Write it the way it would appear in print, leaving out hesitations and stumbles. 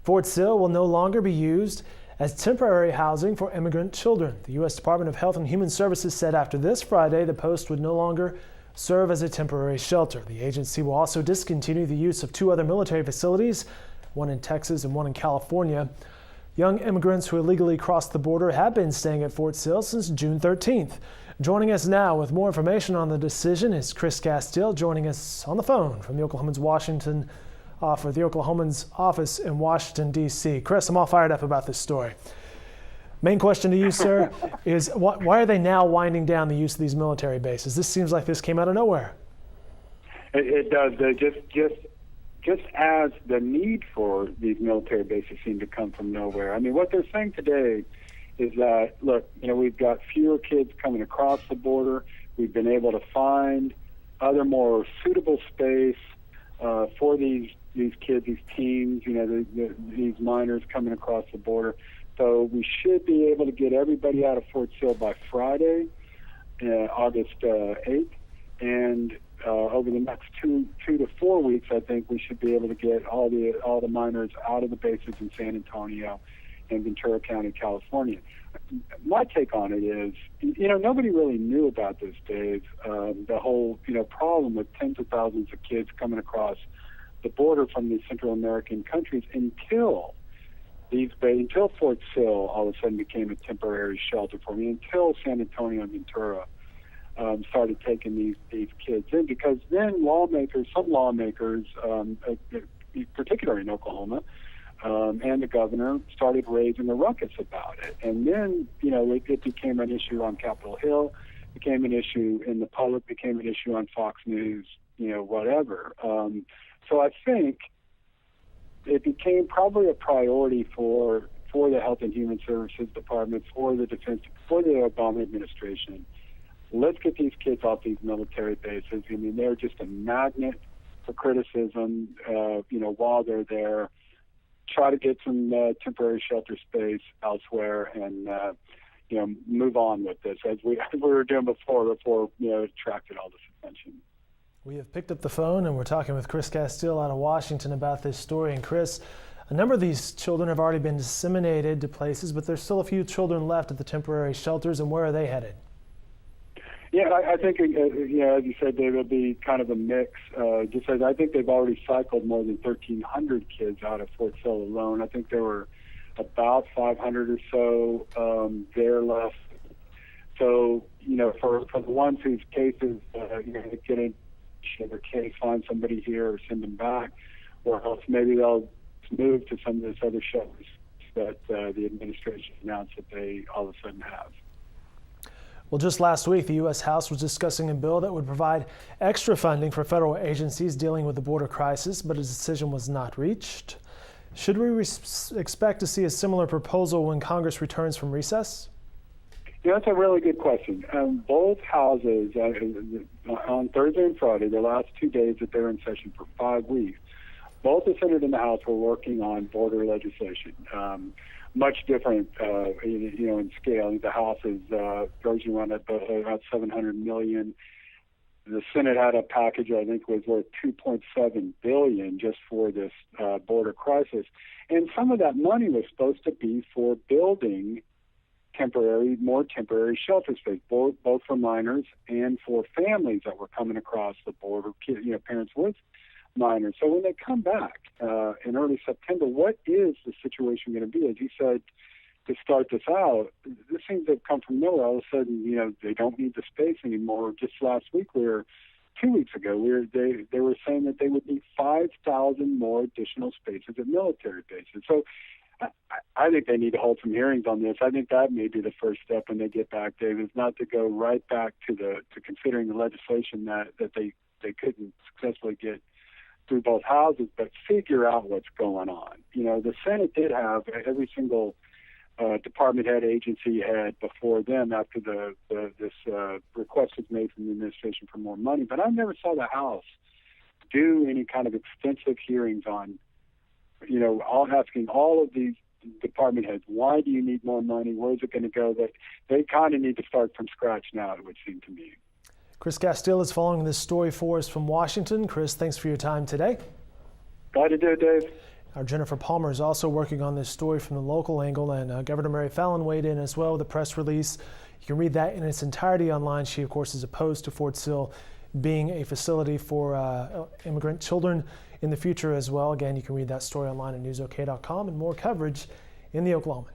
Fort Sill will no longer be used as temporary housing for immigrant children. The U.S. Department of Health and Human Services said after this Friday the post would no longer serve as a temporary shelter. The agency will also discontinue the use of two other military facilities, one in Texas and one in California. Young immigrants who illegally crossed the border have been staying at Fort Sill since June 13th. Joining us now with more information on the decision is Chris Castillon, joining us on the phone from the Oklahoman's office in Washington, D.C. Chris, I'm all fired up about this story. Main question to you, sir, is why are they now winding down the use of these military bases? This seems like this came out of nowhere. It does. Just as the need for these military bases seem to come from nowhere. I mean, what they're saying today is that, look, we've got fewer kids coming across the border. We've been able to find other more suitable space for these kids, these teens, these minors coming across the border. So we should be able to get everybody out of Fort Sill by Friday, August 8th, and over the next two to 4 weeks, I think we should be able to get all the minors out of the bases in San Antonio and Ventura County, California. My take on it is, nobody really knew about this, Dave. The whole, problem with tens of thousands of kids coming across the border from these Central American countries until Fort Sill all of a sudden became a temporary shelter for me, until San Antonio and Ventura started taking these kids in, because then some lawmakers, particularly in Oklahoma, and the governor started raising a ruckus about it. And then, it became an issue on Capitol Hill, became an issue in the public, became an issue on Fox News, whatever. So I think it became probably a priority for the Health and Human Services Department, for the Defense, for the Obama administration. Let's get these kids off these military bases. I mean, they're just a magnet for criticism, while they're there. Try to get some temporary shelter space elsewhere and, move on with this as we were doing before it attracted all this attention. We have picked up the phone and we're talking with Chris Castillon out of Washington about this story. And Chris, a number of these children have already been disseminated to places, but there's still a few children left at the temporary shelters. And where are they headed? Yeah, I think, as you said, Dave, it'll be kind of a mix. Just as I think they've already cycled more than 1,300 kids out of Fort Sill alone. I think there were about 500 or so there left. So, for the ones whose cases, get in their case, find somebody here or send them back, or else maybe they'll move to some of this other shelters that the administration announced that they all of a sudden have. Well, just last week, the U.S. House was discussing a bill that would provide extra funding for federal agencies dealing with the border crisis, but a decision was not reached. Should we expect to see a similar proposal when Congress returns from recess? Yeah, that's a really good question. Both houses, on Thursday and Friday, the last 2 days that they're in session for 5 weeks, both the Senate and the House were working on border legislation. Much different, in scale. The House is version around about $700 million. The Senate had a package I think was worth $2.7 billion just for this border crisis, and some of that money was supposed to be for building more temporary shelter space, both for minors and for families that were coming across the border, parents with minors. So when they come back in early September, what is the situation going to be? As you said, to start this out, this seems to have come from nowhere. All of a sudden, they don't need the space anymore. Just last week, 2 weeks ago, they were saying that they would need 5,000 more additional spaces at military bases. So I think they need to hold some hearings on this. I think that may be the first step when they get back, Dave, is not to go right back to considering the legislation that they couldn't successfully get through both houses, but figure out what's going on. The Senate did have every single department head, agency head before them after this request was made from the administration for more money, but I never saw the House do any kind of extensive hearings on, asking all of these department heads, why do you need more money? Where's it going to go? That they kind of need to start from scratch now, it would seem to me. Chris Castillon is following this story for us from Washington. Chris, thanks for your time today. Glad to do it, Dave. Our Jennifer Palmer is also working on this story from the local angle, and Governor Mary Fallin weighed in as well with a press release. You can read that in its entirety online. She, of course, is opposed to Fort Sill being a facility for immigrant children in the future as well. Again, you can read that story online at newsok.com, and more coverage in the Oklahoman.